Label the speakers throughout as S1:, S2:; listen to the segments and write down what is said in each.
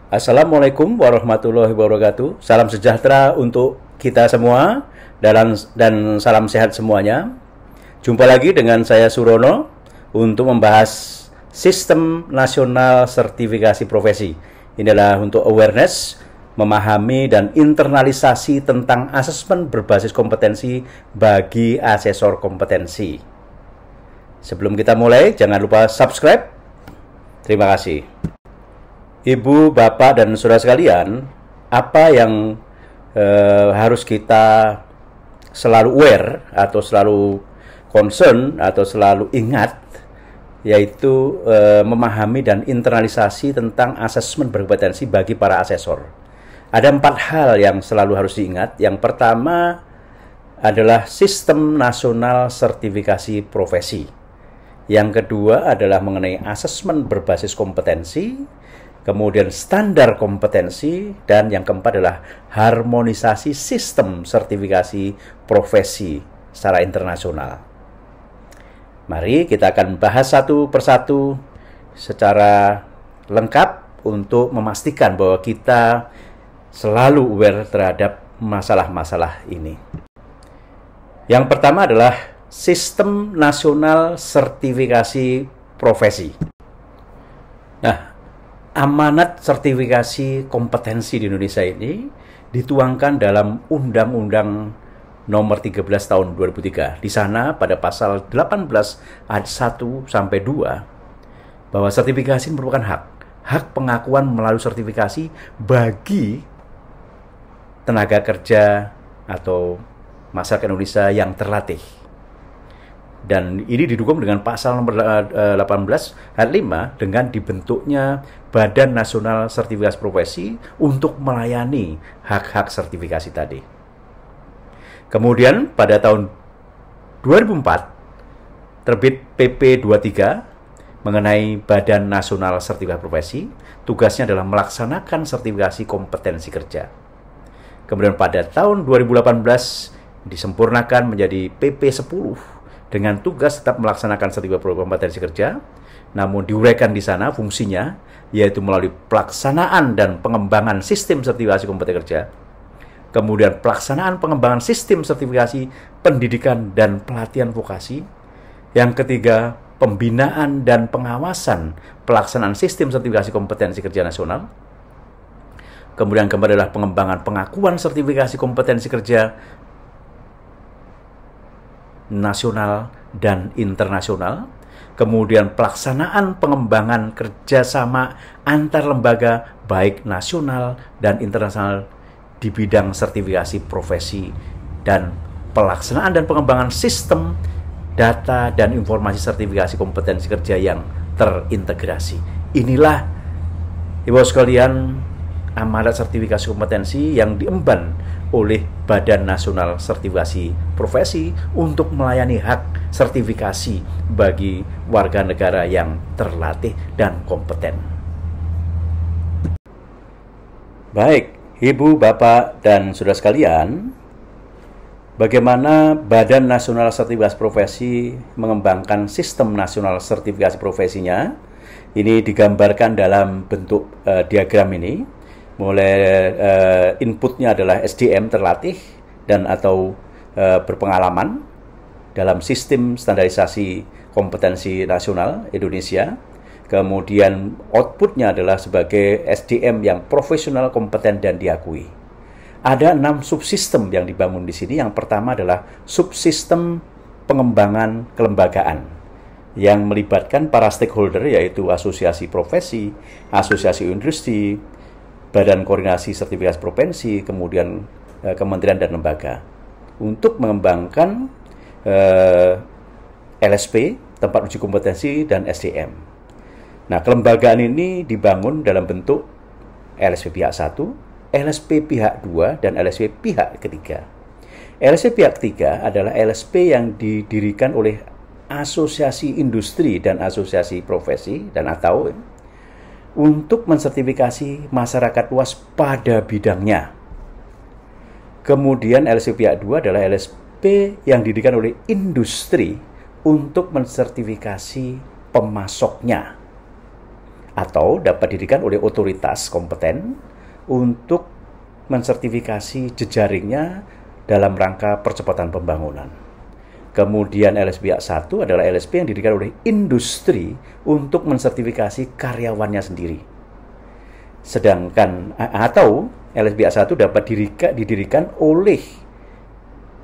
S1: Assalamualaikum warahmatullahi wabarakatuh. Salam sejahtera untuk kita semua dan salam sehat semuanya. Jumpa lagi dengan saya Surono untuk membahas Sistem Nasional Sertifikasi Profesi. Ini adalah untuk awareness, memahami dan internalisasi tentang asesmen berbasis kompetensi bagi asesor kompetensi. Sebelum kita mulai, jangan lupa subscribe. Terima kasih. Ibu, Bapak, dan saudara sekalian, apa yang harus kita selalu aware atau selalu concern atau selalu ingat, yaitu memahami dan internalisasi tentang asesmen berkompetensi bagi para asesor. Ada 4 hal yang selalu harus diingat. Yang pertama adalah Sistem Nasional Sertifikasi Profesi. Yang kedua adalah mengenai asesmen berbasis kompetensi. Kemudian standar kompetensi, dan yang keempat adalah harmonisasi sistem sertifikasi profesi secara internasional. Mari kita akan bahas satu persatu secara lengkap untuk memastikan bahwa kita selalu aware terhadap masalah-masalah ini. Yang pertama adalah Sistem Nasional Sertifikasi Profesi. Nah, amanat sertifikasi kompetensi di Indonesia ini dituangkan dalam Undang-Undang Nomor 13 Tahun 2003. Di sana pada pasal 18 ayat 1 sampai 2 bahwa sertifikasi merupakan hak pengakuan melalui sertifikasi bagi tenaga kerja atau masyarakat Indonesia yang terlatih. Dan ini didukung dengan pasal nomor 18 ayat 5 dengan dibentuknya Badan Nasional Sertifikasi Profesi untuk melayani hak-hak sertifikasi tadi. Kemudian pada tahun 2004 terbit PP 23 mengenai Badan Nasional Sertifikasi Profesi. Tugasnya adalah melaksanakan sertifikasi kompetensi kerja. Kemudian pada tahun 2018 disempurnakan menjadi PP 10 dengan tugas tetap melaksanakan sertifikasi kompetensi kerja, namun diuraikan di sana fungsinya, yaitu melalui pelaksanaan dan pengembangan sistem sertifikasi kompetensi kerja, kemudian pelaksanaan pengembangan sistem sertifikasi pendidikan dan pelatihan vokasi, yang ketiga, pembinaan dan pengawasan pelaksanaan sistem sertifikasi kompetensi kerja nasional, kemudian keempat adalah pengembangan pengakuan sertifikasi kompetensi kerja nasional dan internasional, kemudian pelaksanaan pengembangan kerjasama antar lembaga baik nasional dan internasional di bidang sertifikasi profesi, dan pelaksanaan dan pengembangan sistem data dan informasi sertifikasi kompetensi kerja yang terintegrasi. Inilah, Ibu sekalian, amanat sertifikasi kompetensi yang diemban oleh Badan Nasional Sertifikasi Profesi untuk melayani hak sertifikasi bagi warga negara yang terlatih dan kompeten. Baik, Ibu, Bapak, dan saudara sekalian, bagaimana Badan Nasional Sertifikasi Profesi mengembangkan Sistem Nasional Sertifikasi Profesinya? Ini digambarkan dalam bentuk diagram ini. Mulai inputnya adalah SDM terlatih dan atau berpengalaman dalam sistem standarisasi kompetensi nasional Indonesia. Kemudian outputnya adalah sebagai SDM yang profesional, kompeten, dan diakui. Ada 6 subsistem yang dibangun di sini. Yang pertama adalah subsistem pengembangan kelembagaan yang melibatkan para stakeholder, yaitu asosiasi profesi, asosiasi industri, Badan Koordinasi Sertifikasi Profesi, kemudian kementerian dan lembaga, untuk mengembangkan LSP, tempat uji kompetensi, dan SDM. Nah, kelembagaan ini dibangun dalam bentuk LSP pihak 1, LSP pihak 2, dan LSP pihak ketiga. LSP pihak ketiga adalah LSP yang didirikan oleh asosiasi industri dan asosiasi profesi dan atau untuk mensertifikasi masyarakat luas pada bidangnya. Kemudian LSP pihak 2 adalah LSP yang didirikan oleh industri untuk mensertifikasi pemasoknya. atau dapat didirikan oleh otoritas kompeten untuk mensertifikasi jejaringnya dalam rangka percepatan pembangunan. Kemudian LSPA 1 adalah LSP yang didirikan oleh industri untuk mensertifikasi karyawannya sendiri. Sedangkan atau LSPA 1 dapat didirikan oleh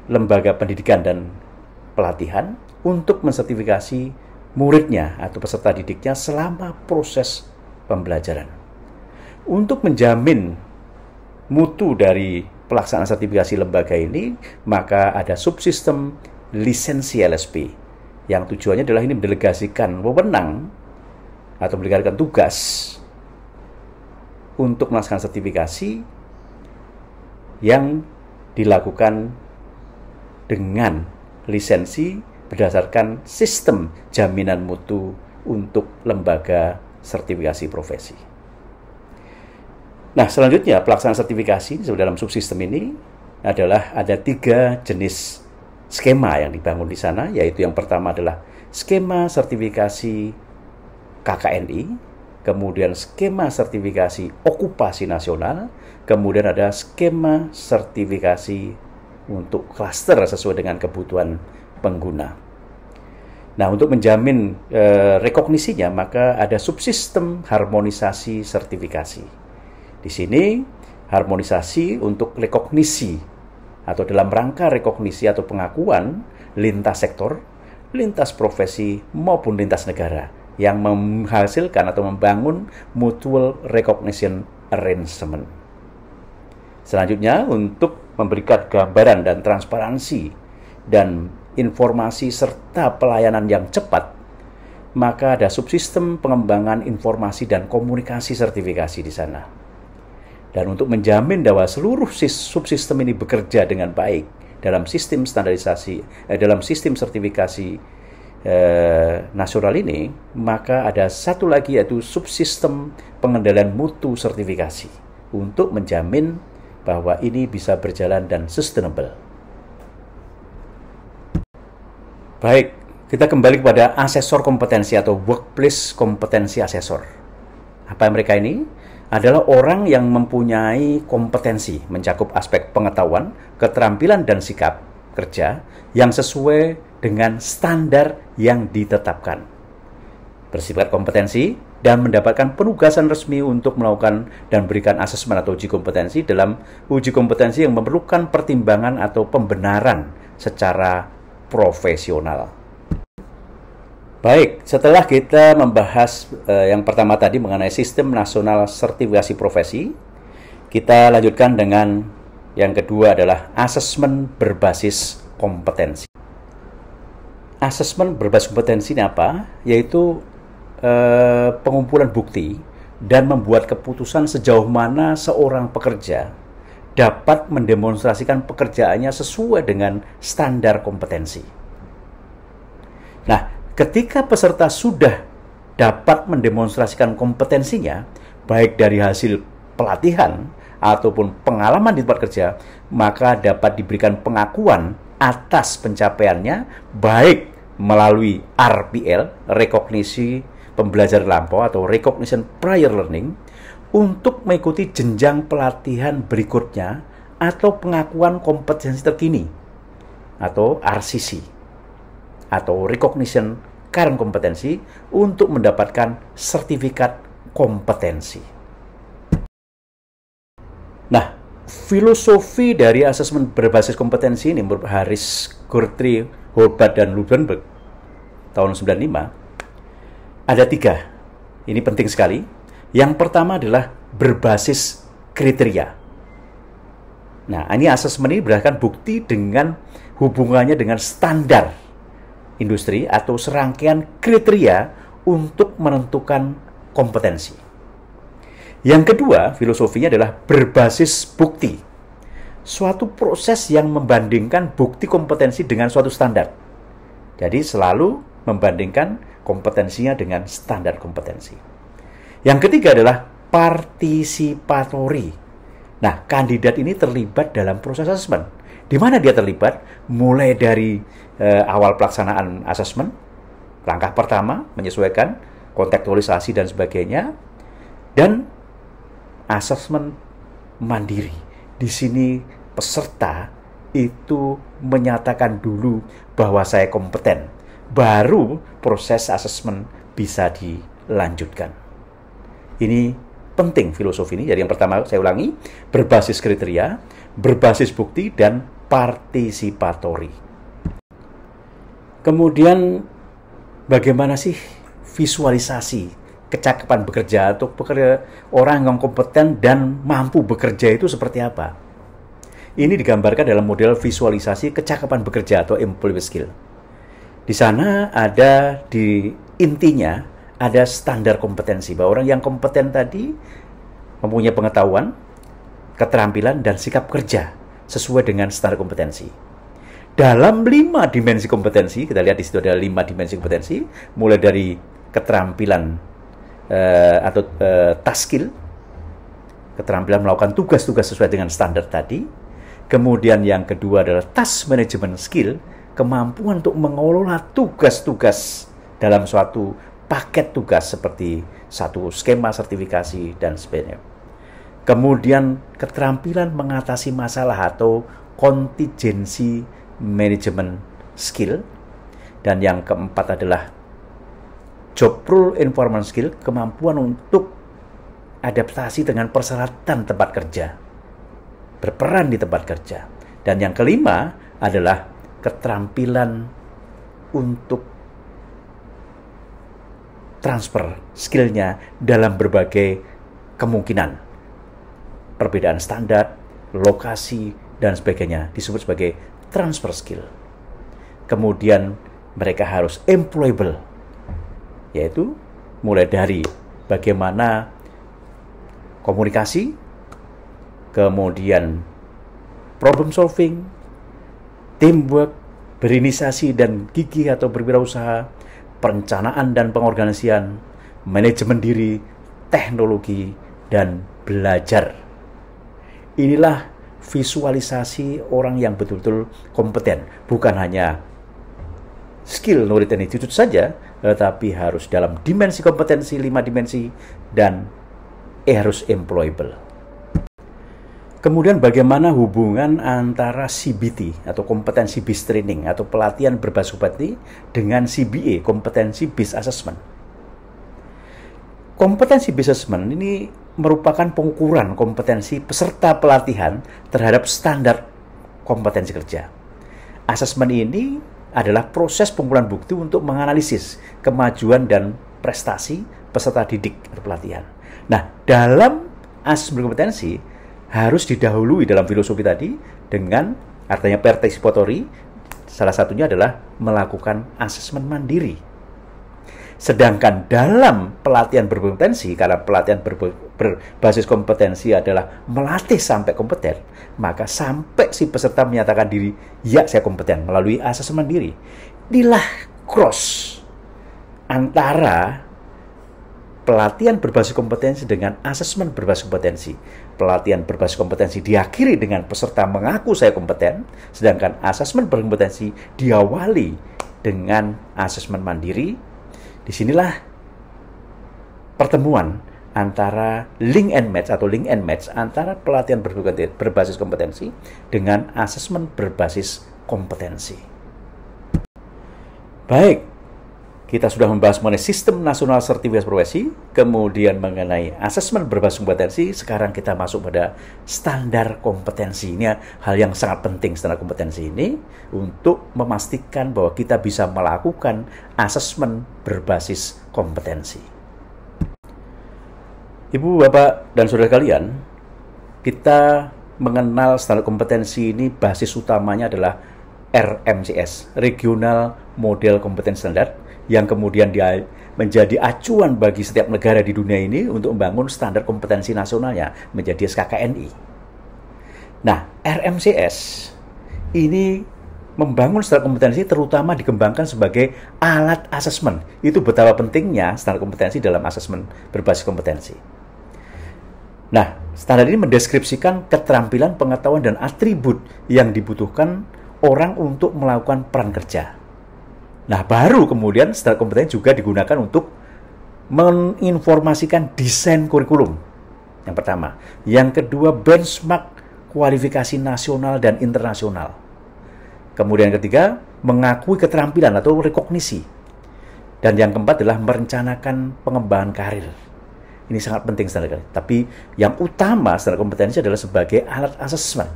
S1: lembaga pendidikan dan pelatihan untuk mensertifikasi muridnya atau peserta didiknya selama proses pembelajaran. Untuk menjamin mutu dari pelaksanaan sertifikasi lembaga ini, maka ada subsistem lisensi LSP yang tujuannya adalah ini mendelegasikan wewenang atau mendelegasikan tugas untuk melaksanakan sertifikasi yang dilakukan dengan lisensi berdasarkan sistem jaminan mutu untuk lembaga sertifikasi profesi. Nah, selanjutnya pelaksanaan sertifikasi dalam subsistem ini adalah ada 3 jenis skema yang dibangun di sana, yaitu yang pertama adalah skema sertifikasi KKNI, kemudian skema sertifikasi okupasi nasional, kemudian ada skema sertifikasi untuk klaster sesuai dengan kebutuhan pengguna. Nah, untuk menjamin rekognisinya, maka ada subsistem harmonisasi sertifikasi. Di sini, harmonisasi untuk rekognisi atau dalam rangka rekognisi atau pengakuan lintas sektor, lintas profesi, maupun lintas negara yang menghasilkan atau membangun mutual recognition arrangement. Selanjutnya, untuk memberikan gambaran dan transparansi dan informasi serta pelayanan yang cepat, maka ada subsistem pengembangan informasi dan komunikasi sertifikasi di sana. Dan untuk menjamin bahwa seluruh subsistem ini bekerja dengan baik dalam sistem standarisasi, dalam sistem sertifikasi nasional ini, maka ada satu lagi yaitu subsistem pengendalian mutu sertifikasi untuk menjamin bahwa ini bisa berjalan dan sustainable. Baik, kita kembali kepada asesor kompetensi atau workplace kompetensi asesor. Apa mereka ini? Adalah orang yang mempunyai kompetensi mencakup aspek pengetahuan, keterampilan, dan sikap kerja yang sesuai dengan standar yang ditetapkan. Bersifat kompetensi dan mendapatkan penugasan resmi untuk melakukan dan berikan asesmen atau uji kompetensi dalam uji kompetensi yang memerlukan pertimbangan atau pembenaran secara profesional. Baik, setelah kita membahas yang pertama tadi mengenai sistem nasional sertifikasi profesi, kita lanjutkan dengan yang kedua adalah asesmen berbasis kompetensi. Asesmen berbasis kompetensi ini apa? Yaitu pengumpulan bukti dan membuat keputusan sejauh mana seorang pekerja dapat mendemonstrasikan pekerjaannya sesuai dengan standar kompetensi. Nah, ketika peserta sudah dapat mendemonstrasikan kompetensinya, baik dari hasil pelatihan ataupun pengalaman di tempat kerja, maka dapat diberikan pengakuan atas pencapaiannya, baik melalui RPL, rekognisi pembelajaran lampau atau recognition prior learning, untuk mengikuti jenjang pelatihan berikutnya atau pengakuan kompetensi terkini atau RCC. Atau recognition current kompetensi untuk mendapatkan sertifikat kompetensi. Nah, filosofi dari asesmen berbasis kompetensi ini menurut Harris, Guthrie, Horvath, dan Ludenberg tahun 95 ada 3. Ini penting sekali. Yang pertama adalah berbasis kriteria. Nah, ini asesmen ini berdasarkan bukti dengan hubungannya dengan standar industri atau serangkaian kriteria untuk menentukan kompetensi. Yang kedua, filosofinya adalah berbasis bukti. Suatu proses yang membandingkan bukti kompetensi dengan suatu standar. Jadi selalu membandingkan kompetensinya dengan standar kompetensi. Yang ketiga adalah partisipatory. Nah, kandidat ini terlibat dalam proses asesmen. Di mana dia terlibat? Mulai dari awal pelaksanaan asesmen, langkah pertama menyesuaikan, kontekstualisasi dan sebagainya, dan asesmen mandiri. Di sini peserta itu menyatakan dulu bahwa saya kompeten, baru proses asesmen bisa dilanjutkan. Ini penting filosofi ini. Jadi yang pertama saya ulangi, berbasis kriteria, berbasis bukti, dan partisipatori. Kemudian bagaimana sih visualisasi kecakapan bekerja atau orang yang kompeten dan mampu bekerja itu seperti apa? Ini digambarkan dalam model visualisasi kecakapan bekerja atau employment skill. Di sana ada intinya ada standar kompetensi, bahwa orang yang kompeten tadi mempunyai pengetahuan, keterampilan, dan sikap kerja sesuai dengan standar kompetensi. Dalam 5 dimensi kompetensi, kita lihat di situ ada 5 dimensi kompetensi, mulai dari keterampilan atau task skill, keterampilan melakukan tugas-tugas sesuai dengan standar tadi. Kemudian yang kedua adalah task management skill, kemampuan untuk mengelola tugas-tugas dalam suatu paket tugas seperti satu skema sertifikasi dan sebagainya. Kemudian keterampilan mengatasi masalah atau contingency management skill. Dan yang keempat adalah job role environment skill, kemampuan untuk adaptasi dengan persyaratan tempat kerja, berperan di tempat kerja. Dan yang kelima adalah keterampilan untuk transfer skillnya dalam berbagai kemungkinan, perbedaan standar, lokasi, dan sebagainya, disebut sebagai transfer skill. Kemudian mereka harus employable, yaitu mulai dari bagaimana komunikasi, kemudian problem solving, teamwork, berinisiasi dan gigih atau berwirausaha, perencanaan dan pengorganisasian, manajemen diri, teknologi, dan belajar. Inilah visualisasi orang yang betul-betul kompeten, bukan hanya skill, knowledge, and attitude saja, tetapi harus dalam dimensi kompetensi, 5 dimensi, dan harus employable. Kemudian bagaimana hubungan antara CBT atau kompetensi based training atau pelatihan berbasis kompetensi dengan CBA, kompetensi based assessment. Kompetensi based assessment ini merupakan pengukuran kompetensi peserta pelatihan terhadap standar kompetensi kerja. Asesmen ini adalah proses pengumpulan bukti untuk menganalisis kemajuan dan prestasi peserta didik atau pelatihan. Nah, dalam asesmen kompetensi harus didahului dalam filosofi tadi dengan artinya partisipatori. Salah satunya adalah melakukan asesmen mandiri. Sedangkan dalam pelatihan berkompetensi, karena pelatihan berbasis kompetensi adalah melatih sampai kompeten, maka sampai si peserta menyatakan diri, ya saya kompeten, melalui asesmen mandiri. Inilah cross antara pelatihan berbasis kompetensi dengan asesmen berbasis kompetensi. Pelatihan berbasis kompetensi diakhiri dengan peserta mengaku saya kompeten, sedangkan asesmen berkompetensi diawali dengan asesmen mandiri. Disinilah pertemuan antara link and match atau link and match antara pelatihan berbasis kompetensi dengan asesmen berbasis kompetensi. Baik. Kita sudah membahas mengenai sistem nasional sertifikasi profesi, kemudian mengenai asesmen berbasis kompetensi. Sekarang kita masuk pada standar kompetensi. Ini hal yang sangat penting, standar kompetensi ini, untuk memastikan bahwa kita bisa melakukan asesmen berbasis kompetensi. Ibu, Bapak, dan saudara kalian, kita mengenal standar kompetensi ini, basis utamanya adalah RMCS, Regional Model Kompetensi Standar, yang kemudian dia menjadi acuan bagi setiap negara di dunia ini untuk membangun standar kompetensi nasionalnya menjadi SKKNI. Nah, RMCS ini membangun standar kompetensi terutama dikembangkan sebagai alat asesmen. Itu betapa pentingnya standar kompetensi dalam asesmen berbasis kompetensi. Nah, standar ini mendeskripsikan keterampilan, pengetahuan, dan atribut yang dibutuhkan orang untuk melakukan peran kerja. Nah, baru kemudian standar kompetensi juga digunakan untuk menginformasikan desain kurikulum. Yang pertama. Yang kedua, benchmark kualifikasi nasional dan internasional. Kemudian yang ketiga, mengakui keterampilan atau rekognisi. Dan yang keempat adalah merencanakan pengembangan karir. Ini sangat penting standar. Tapi yang utama standar kompetensi adalah sebagai alat asesmen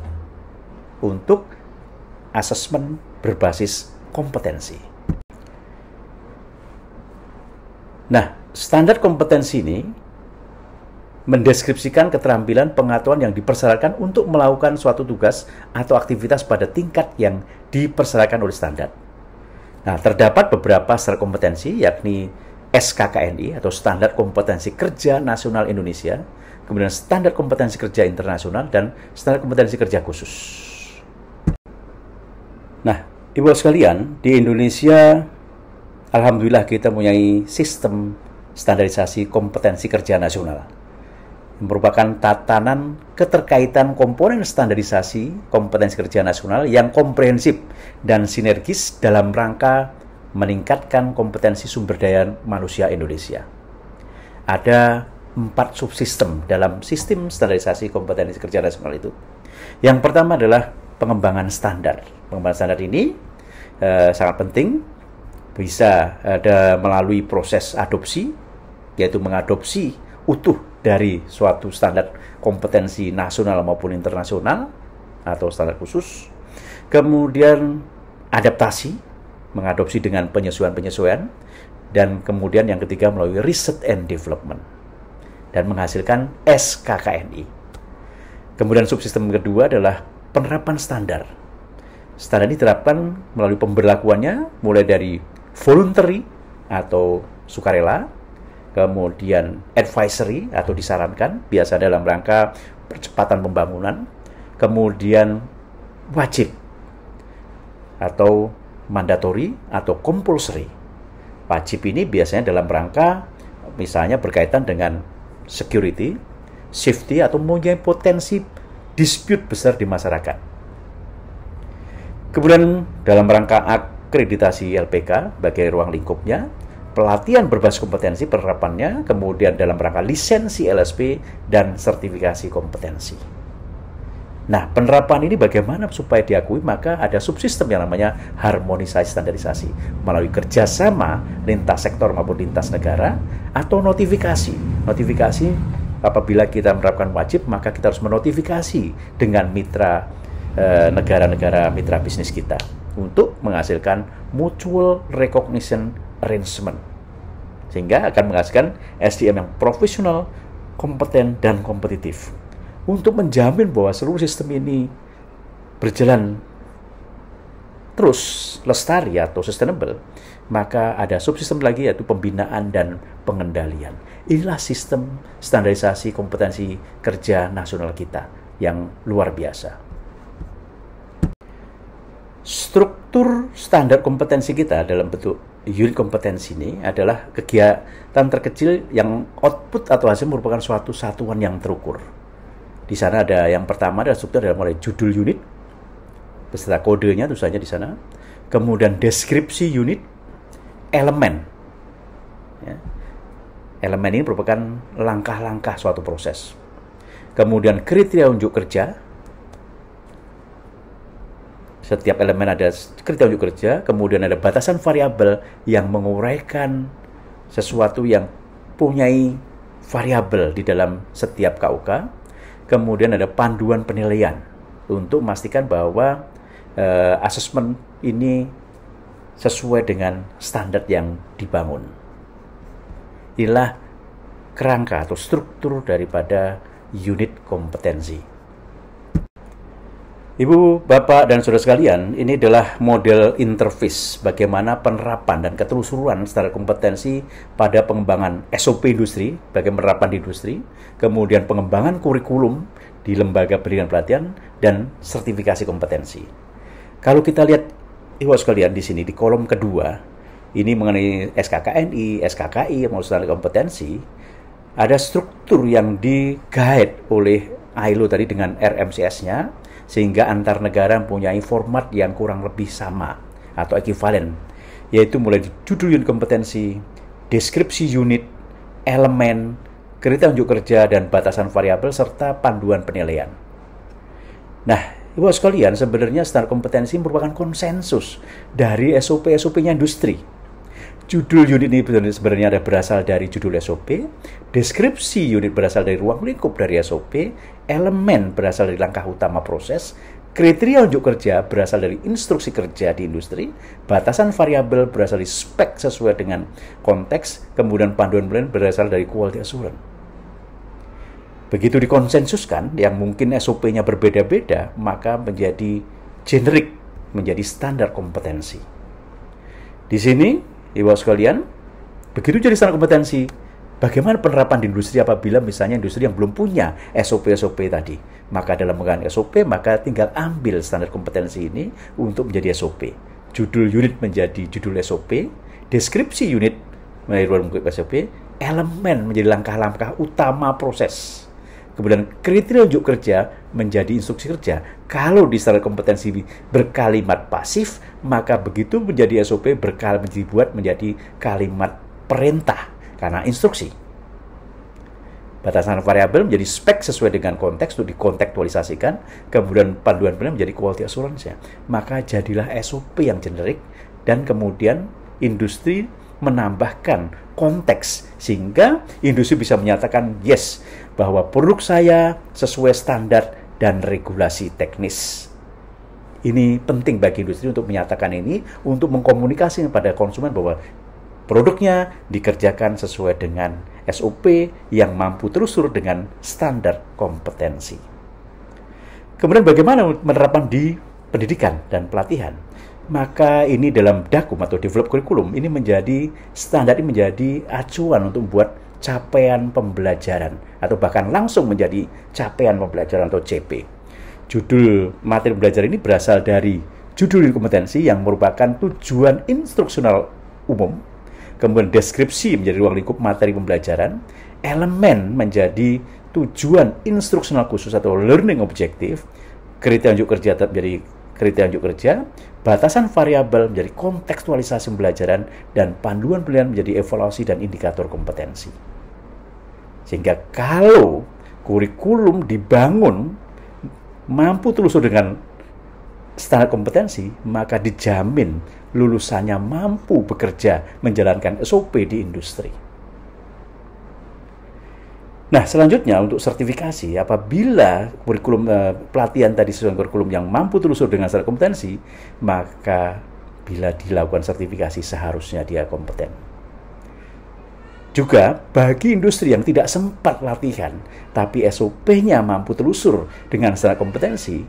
S1: untuk asesmen berbasis kompetensi. Nah, standar kompetensi ini mendeskripsikan keterampilan pengetahuan yang dipersyaratkan untuk melakukan suatu tugas atau aktivitas pada tingkat yang dipersyaratkan oleh standar. Nah, terdapat beberapa standar kompetensi, yakni SKKNI atau Standar Kompetensi Kerja Nasional Indonesia, kemudian Standar Kompetensi Kerja Internasional, dan Standar Kompetensi Kerja Khusus. Nah, Ibu sekalian, di Indonesia alhamdulillah kita mempunyai sistem standarisasi kompetensi kerja nasional, merupakan tatanan keterkaitan komponen standarisasi kompetensi kerja nasional yang komprehensif dan sinergis dalam rangka meningkatkan kompetensi sumber daya manusia Indonesia. Ada 4 subsistem dalam sistem standarisasi kompetensi kerja nasional itu. Yang pertama adalah pengembangan standar. Pengembangan standar ini sangat penting, bisa ada melalui proses adopsi, yaitu mengadopsi utuh dari suatu standar kompetensi nasional maupun internasional atau standar khusus. Kemudian adaptasi, mengadopsi dengan penyesuaian-penyesuaian. Dan kemudian yang ketiga melalui research and development dan menghasilkan SKKNI. Kemudian subsistem kedua adalah penerapan standar. Standar ini diterapkan melalui pemberlakuannya mulai dari voluntary atau sukarela, kemudian advisory atau disarankan, biasa dalam rangka percepatan pembangunan, kemudian wajib atau mandatory atau compulsory. Wajib ini biasanya dalam rangka misalnya berkaitan dengan security, safety, atau mempunyai potensi dispute besar di masyarakat. Kemudian dalam rangka akreditasi LPK sebagai ruang lingkupnya, pelatihan berbasis kompetensi penerapannya, kemudian dalam rangka lisensi LSP dan sertifikasi kompetensi. Nah, penerapan ini bagaimana supaya diakui? Maka ada subsistem yang namanya harmonisasi standarisasi melalui kerjasama lintas sektor maupun lintas negara, atau notifikasi. Notifikasi apabila kita menerapkan wajib, maka kita harus menotifikasi dengan mitra negara-negara mitra bisnis kita untuk menghasilkan mutual recognition arrangement, sehingga akan menghasilkan SDM yang profesional, kompeten, dan kompetitif. Untuk menjamin bahwa seluruh sistem ini berjalan terus lestari atau sustainable, maka ada subsistem lagi, yaitu pembinaan dan pengendalian. Inilah sistem standarisasi kompetensi kerja nasional kita yang luar biasa. Struktur standar kompetensi kita dalam bentuk unit kompetensi ini adalah kegiatan terkecil yang output atau hasil merupakan suatu satuan yang terukur. Di sana ada yang pertama adalah struktur dari mulai judul unit beserta kodenya, tulisannya di sana. Kemudian deskripsi unit, elemen. Ya. Elemen ini merupakan langkah-langkah suatu proses. Kemudian kriteria unjuk kerja. Setiap elemen ada kriteria unjuk kerja. Kemudian ada batasan variabel yang menguraikan sesuatu yang punyai variabel di dalam setiap KUK. Kemudian ada panduan penilaian untuk memastikan bahwa asesmen ini sesuai dengan standar yang dibangun. Inilah kerangka atau struktur daripada unit kompetensi. Ibu, Bapak, dan saudara sekalian, ini adalah model interface bagaimana penerapan dan ketelusuran standar kompetensi pada pengembangan SOP industri, bagaimana penerapan di industri, kemudian pengembangan kurikulum di lembaga pendidikan pelatihan, dan sertifikasi kompetensi. Kalau kita lihat, Ibu sekalian, di sini di kolom kedua, ini mengenai SKKNI, SKKI, maupun standar kompetensi, ada struktur yang di-guide oleh ILO tadi dengan RMCS-nya, sehingga antar negara mempunyai format yang kurang lebih sama atau ekivalen, yaitu mulai di judul unit kompetensi, deskripsi unit, elemen, kriteria unjuk kerja, dan batasan variabel, serta panduan penilaian. Nah, Ibu sekalian, sebenarnya standar kompetensi merupakan konsensus dari SOP-SOP-nya industri. Judul unit ini sebenarnya ada berasal dari judul SOP, deskripsi unit berasal dari ruang lingkup dari SOP, elemen berasal dari langkah utama proses, kriteria unjuk kerja berasal dari instruksi kerja di industri, batasan variabel berasal dari spek sesuai dengan konteks, kemudian panduan penilaian berasal dari quality assurance. Begitu dikonsensuskan, yang mungkin SOP-nya berbeda-beda, maka menjadi generik, menjadi standar kompetensi. Di sini, Ibu sekalian, begitu jadi standar kompetensi, bagaimana penerapan di industri apabila misalnya industri yang belum punya SOP-SOP tadi? Maka dalam menggunakan SOP, maka tinggal ambil standar kompetensi ini untuk menjadi SOP. Judul unit menjadi judul SOP, deskripsi unit menjadi ruang lingkup SOP, elemen menjadi langkah-langkah utama proses. Kemudian kriteria unjuk kerja menjadi instruksi kerja. Kalau di standar kompetensi berkalimat pasif, maka begitu menjadi SOP dibuat menjadi kalimat perintah karena instruksi. Batasan variabel menjadi spek sesuai dengan konteks untuk dikontekstualisasikan. Kemudian panduan penilaian menjadi quality assurance. Maka jadilah SOP yang generik, dan kemudian industri menambahkan konteks sehingga industri bisa menyatakan yes bahwa produk saya sesuai standar dan regulasi teknis. Ini penting bagi industri untuk menyatakan ini, untuk mengkomunikasikan pada konsumen bahwa produknya dikerjakan sesuai dengan SOP yang mampu telusur dengan standar kompetensi. Kemudian bagaimana menerapkan di pendidikan dan pelatihan? Maka ini dalam DAKUM atau Develop Curriculum ini menjadi standar, ini menjadi acuan untuk membuat capaian pembelajaran atau bahkan langsung menjadi capaian pembelajaran atau CP. Judul materi pembelajaran ini berasal dari judul kompetensi yang merupakan tujuan instruksional umum, kemudian deskripsi menjadi ruang lingkup materi pembelajaran, elemen menjadi tujuan instruksional khusus atau learning objective, kriteria unjuk kerja menjadi kriteria unjuk kerja, batasan variabel menjadi kontekstualisasi pembelajaran, dan panduan penilaian menjadi evaluasi dan indikator kompetensi. Sehingga kalau kurikulum dibangun mampu telusur dengan standar kompetensi, maka dijamin lulusannya mampu bekerja menjalankan SOP di industri. Nah, selanjutnya untuk sertifikasi, apabila kurikulum pelatihan tadi sesuai kurikulum yang mampu telusur dengan standar kompetensi, maka bila dilakukan sertifikasi seharusnya dia kompeten. Juga bagi industri yang tidak sempat latihan, tapi SOP-nya mampu telusur dengan standar kompetensi,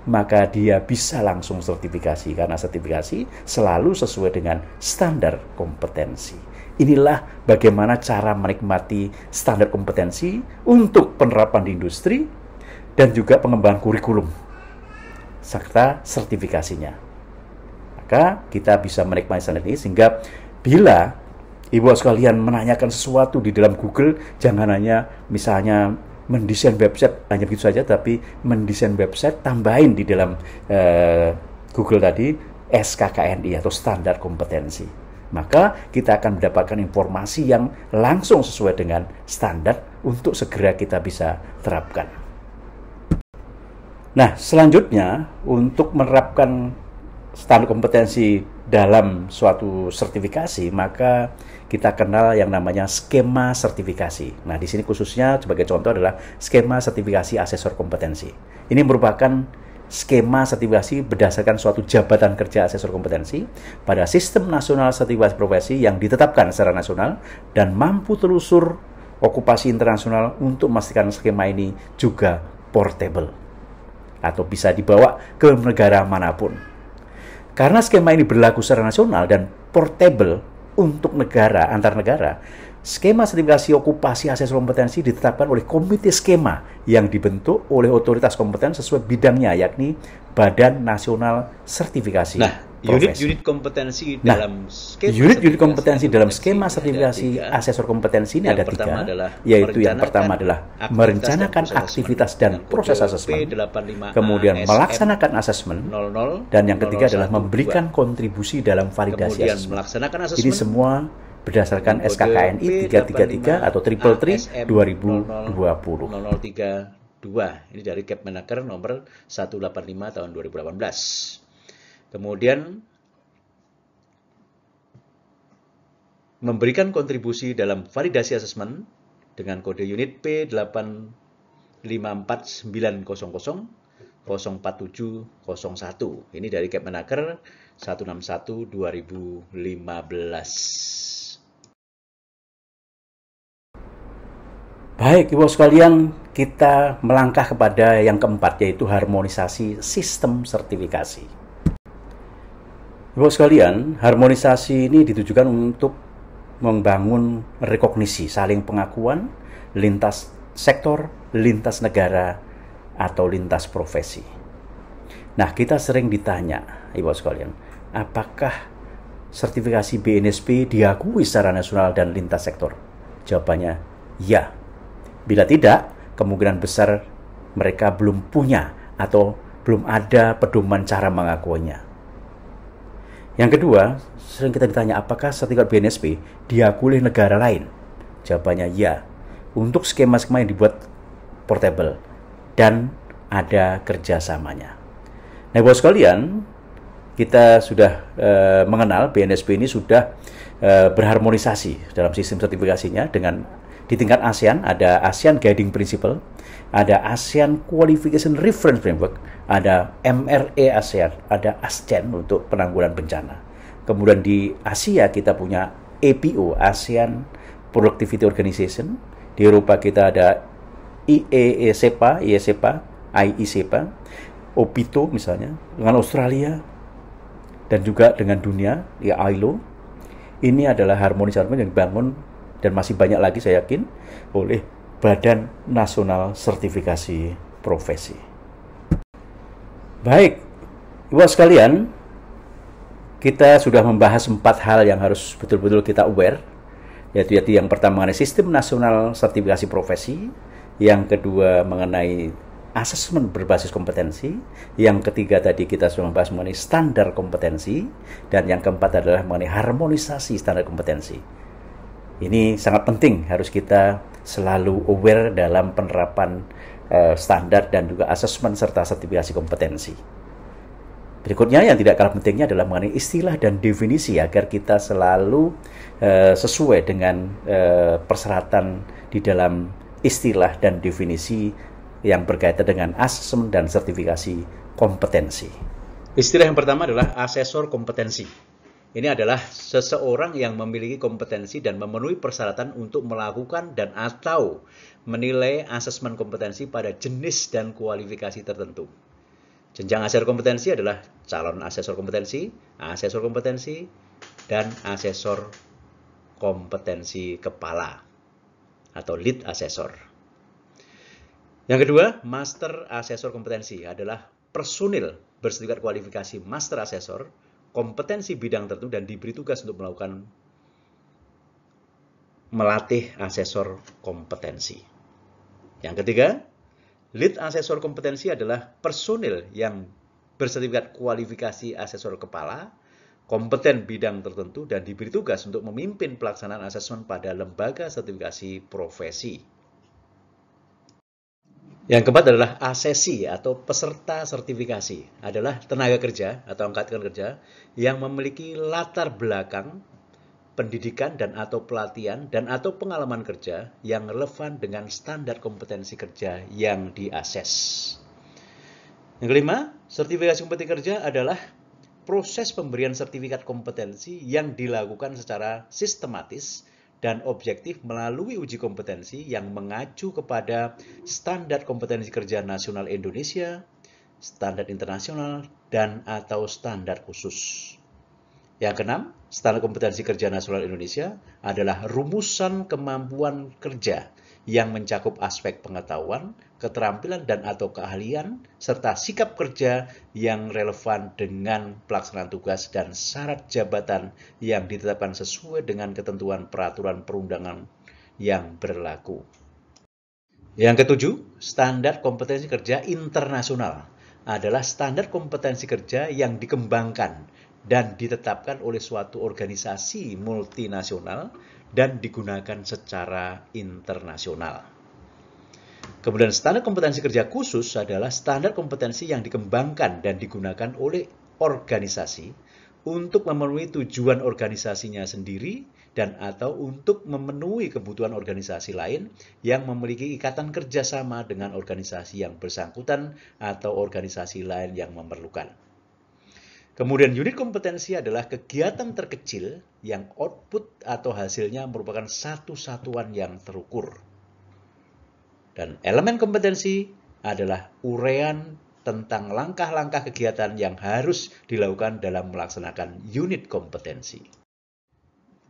S1: maka dia bisa langsung sertifikasi, karena sertifikasi selalu sesuai dengan standar kompetensi. Inilah bagaimana cara menikmati standar kompetensi untuk penerapan di industri dan juga pengembangan kurikulum serta sertifikasinya. Maka kita bisa menikmati standar ini sehingga bila Ibu sekalian menanyakan sesuatu di dalam Google, jangan hanya misalnya mendesain website hanya begitu saja, tapi mendesain website tambahin di dalam Google tadi SKKNI atau standar kompetensi. Maka kita akan mendapatkan informasi yang langsung sesuai dengan standar untuk segera kita bisa terapkan. Nah, selanjutnya untuk menerapkan standar kompetensi dalam suatu sertifikasi, maka kita kenal yang namanya skema sertifikasi. Nah, di sini khususnya sebagai contoh adalah skema sertifikasi asesor kompetensi. Ini merupakan skema sertifikasi berdasarkan suatu jabatan kerja asesor kompetensi pada sistem nasional sertifikasi profesi yang ditetapkan secara nasional dan mampu telusur okupasi internasional untuk memastikan skema ini juga portable atau bisa dibawa ke negara manapun. Karena skema ini berlaku secara nasional dan portable untuk negara antar negara, skema sertifikasi okupasi asesor kompetensi ditetapkan oleh komite skema yang dibentuk oleh otoritas kompeten sesuai bidangnya, yakni Badan Nasional Sertifikasi Profesi.
S2: Unit kompetensi dalam
S1: skema sertifikasi asesor kompetensi ini ada tiga, yaitu yang pertama adalah merencanakan aktivitas dan proses asesmen, kemudian melaksanakan asesmen, dan yang ketiga adalah memberikan kontribusi dalam validasi asesmen. Ini semua berdasarkan
S2: Kode
S1: SKKNI 333 atau Triple Tri
S2: ASM
S1: 2020.
S2: 0032. Ini dari Kepmenaker nomor 185 tahun 2018. Kemudian memberikan kontribusi dalam validasi asesmen dengan kode unit P854900 04701. Ini dari Kepmenaker 161 2015.
S1: Baik, Ibu sekalian, kita melangkah kepada yang keempat, yaitu harmonisasi sistem sertifikasi. Ibu sekalian, harmonisasi ini ditujukan untuk membangun rekognisi, saling pengakuan, lintas sektor, lintas negara, atau lintas profesi. Nah, kita sering ditanya, Ibu sekalian, apakah sertifikasi BNSP diakui secara nasional dan lintas sektor? Jawabannya, ya. Bila tidak, kemungkinan besar mereka belum punya atau belum ada pedoman cara mengakuinya. Yang kedua, sering kita ditanya, apakah sertifikat BNSP diakui oleh negara lain? Jawabannya, ya. Untuk skema-skema yang dibuat portable dan ada kerjasamanya. Nah, Ibu sekalian, kita sudah mengenal BNSP ini sudah berharmonisasi dalam sistem sertifikasinya dengan di tingkat ASEAN, ada ASEAN Guiding Principle, ada ASEAN Qualification Reference Framework, ada MRE ASEAN, ada ASCEN untuk penanggulangan bencana. Kemudian di Asia kita punya APO, ASEAN Productivity Organization. Di Eropa kita ada IESEPA, OPITO misalnya, dengan Australia, dan juga dengan dunia, ya ILO. Ini adalah harmonisasi yang dibangun dan masih banyak lagi saya yakin oleh Badan Nasional Sertifikasi Profesi. Baik, Ibu sekalian, kita sudah membahas 4 hal yang harus betul-betul kita aware, yaitu yang pertama mengenai Sistem Nasional Sertifikasi Profesi, yang kedua mengenai asesmen berbasis kompetensi, yang ketiga tadi kita sudah membahas mengenai standar kompetensi, dan yang keempat adalah mengenai harmonisasi standar kompetensi. Ini sangat penting, harus kita selalu aware dalam penerapan standar dan juga asesmen serta sertifikasi kompetensi. Berikutnya yang tidak kalah pentingnya adalah mengenai istilah dan definisi agar kita selalu sesuai dengan persyaratan di dalam istilah dan definisi yang berkaitan dengan asesmen dan sertifikasi kompetensi.
S2: Istilah yang pertama adalah asesor kompetensi. Ini adalah seseorang yang memiliki kompetensi dan memenuhi persyaratan untuk melakukan dan atau menilai asesmen kompetensi pada jenis dan kualifikasi tertentu. Jenjang asesor kompetensi adalah calon asesor kompetensi, dan asesor kompetensi kepala atau lead asesor. Yang kedua, master asesor kompetensi adalah personil bersertifikat kualifikasi master asesor, kompetensi bidang tertentu dan diberi tugas untuk melatih asesor kompetensi. Yang ketiga, lead asesor kompetensi adalah personil yang bersertifikat kualifikasi asesor kepala, kompeten bidang tertentu dan diberi tugas untuk memimpin pelaksanaan asesmen pada lembaga sertifikasi profesi. Yang keempat adalah asesi atau peserta sertifikasi, adalah tenaga kerja atau angkatan kerja yang memiliki latar belakang pendidikan dan atau pelatihan dan atau pengalaman kerja yang relevan dengan standar kompetensi kerja yang diakses. Yang kelima, sertifikasi kompetensi kerja adalah proses pemberian sertifikat kompetensi yang dilakukan secara sistematis dan objektif melalui uji kompetensi yang mengacu kepada standar kompetensi kerja nasional Indonesia, standar internasional, dan atau standar khusus. Yang keenam, standar kompetensi kerja nasional Indonesia adalah rumusan kemampuan kerja yang mencakup aspek pengetahuan, keterampilan dan atau keahlian, serta sikap kerja yang relevan dengan pelaksanaan tugas dan syarat jabatan yang ditetapkan sesuai dengan ketentuan peraturan perundangan yang berlaku. Yang ketujuh, standar kompetensi kerja internasional adalah standar kompetensi kerja yang dikembangkan dan ditetapkan oleh suatu organisasi multinasional dan digunakan secara internasional. Kemudian standar kompetensi kerja khusus adalah standar kompetensi yang dikembangkan dan digunakan oleh organisasi untuk memenuhi tujuan organisasinya sendiri dan atau untuk memenuhi kebutuhan organisasi lain yang memiliki ikatan kerjasama dengan organisasi yang bersangkutan atau organisasi lain yang memerlukan. Kemudian unit kompetensi adalah kegiatan terkecil yang output atau hasilnya merupakan satu satuan yang terukur. Dan elemen kompetensi adalah uraian tentang langkah-langkah kegiatan yang harus dilakukan dalam melaksanakan unit kompetensi.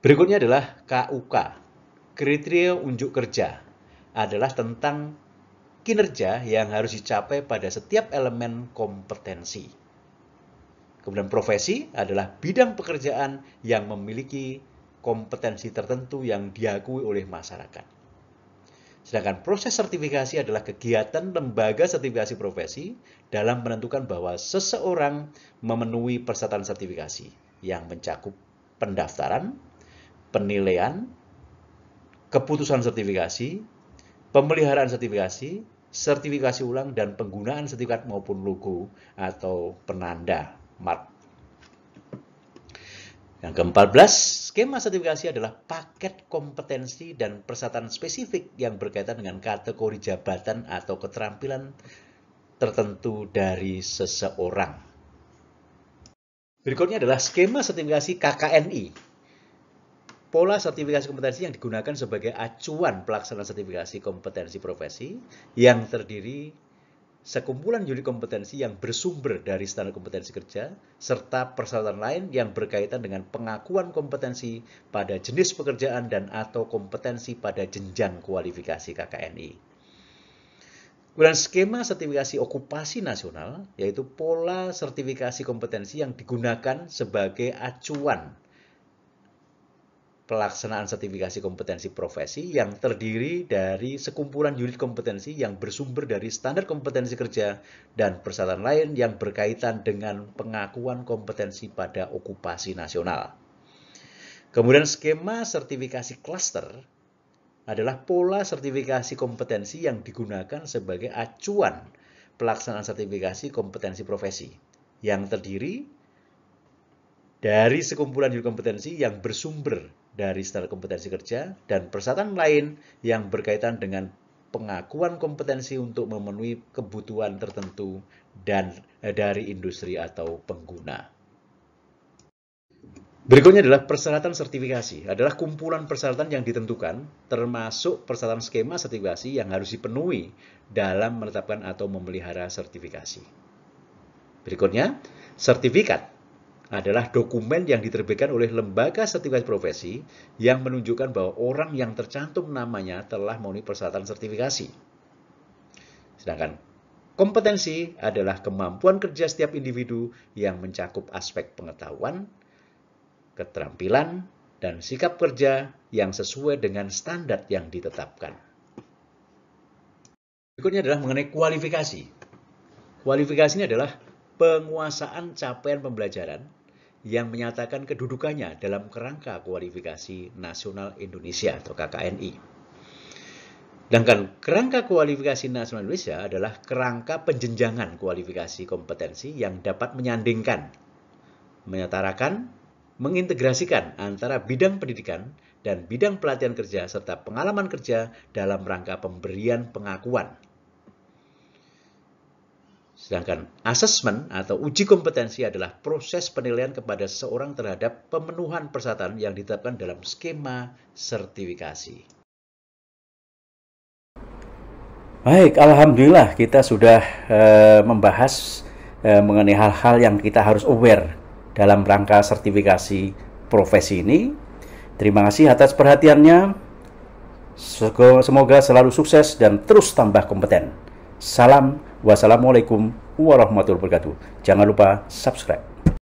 S2: Berikutnya adalah KUK, kriteria unjuk kerja, adalah tentang kinerja yang harus dicapai pada setiap elemen kompetensi. Kemudian profesi adalah bidang pekerjaan yang memiliki kompetensi tertentu yang diakui oleh masyarakat. Sedangkan proses sertifikasi adalah kegiatan lembaga sertifikasi profesi dalam menentukan bahwa seseorang memenuhi persyaratan sertifikasi yang mencakup pendaftaran, penilaian, keputusan sertifikasi, pemeliharaan sertifikasi, sertifikasi ulang, dan penggunaan sertifikat maupun logo atau penanda mark. Yang ke-14, skema sertifikasi adalah paket kompetensi dan persyaratan spesifik yang berkaitan dengan kategori jabatan atau keterampilan tertentu dari seseorang. Berikutnya adalah skema sertifikasi KKNI. Pola sertifikasi kompetensi yang digunakan sebagai acuan pelaksanaan sertifikasi kompetensi profesi yang terdiri sekumpulan unit kompetensi yang bersumber dari standar kompetensi kerja serta persyaratan lain yang berkaitan dengan pengakuan kompetensi pada jenis pekerjaan dan atau kompetensi pada jenjang kualifikasi KKNI. Kemudian skema sertifikasi okupasi nasional yaitu pola sertifikasi kompetensi yang digunakan sebagai acuan pelaksanaan sertifikasi kompetensi profesi yang terdiri dari sekumpulan unit kompetensi yang bersumber dari standar kompetensi kerja dan persyaratan lain yang berkaitan dengan pengakuan kompetensi pada okupasi nasional. Kemudian skema sertifikasi klaster adalah pola sertifikasi kompetensi yang digunakan sebagai acuan pelaksanaan sertifikasi kompetensi profesi yang terdiri dari sekumpulan unit kompetensi yang bersumber dari standar kompetensi kerja dan persyaratan lain yang berkaitan dengan pengakuan kompetensi untuk memenuhi kebutuhan tertentu dan dari industri atau pengguna. Berikutnya adalah persyaratan sertifikasi. Adalah kumpulan persyaratan yang ditentukan termasuk persyaratan skema sertifikasi yang harus dipenuhi dalam menetapkan atau memelihara sertifikasi. Berikutnya, sertifikat adalah dokumen yang diterbitkan oleh lembaga sertifikasi profesi yang menunjukkan bahwa orang yang tercantum namanya telah memenuhi persyaratan sertifikasi. Sedangkan kompetensi adalah kemampuan kerja setiap individu yang mencakup aspek pengetahuan, keterampilan, dan sikap kerja yang sesuai dengan standar yang ditetapkan. Berikutnya adalah mengenai kualifikasi. Kualifikasi ini adalah penguasaan capaian pembelajaran yang menyatakan kedudukannya dalam kerangka kualifikasi nasional Indonesia atau KKNI. Sedangkan kerangka kualifikasi nasional Indonesia adalah kerangka penjenjangan kualifikasi kompetensi yang dapat menyandingkan, menyetarakan, mengintegrasikan antara bidang pendidikan dan bidang pelatihan kerja serta pengalaman kerja dalam rangka pemberian pengakuan. Sedangkan asesmen atau uji kompetensi adalah proses penilaian kepada seseorang terhadap pemenuhan persyaratan yang ditetapkan dalam skema sertifikasi.
S1: Baik, alhamdulillah kita sudah membahas mengenai hal-hal yang kita harus aware dalam rangka sertifikasi profesi ini. Terima kasih atas perhatiannya. Semoga selalu sukses dan terus tambah kompeten. Salam. Wassalamualaikum warahmatullahi wabarakatuh. Jangan lupa subscribe.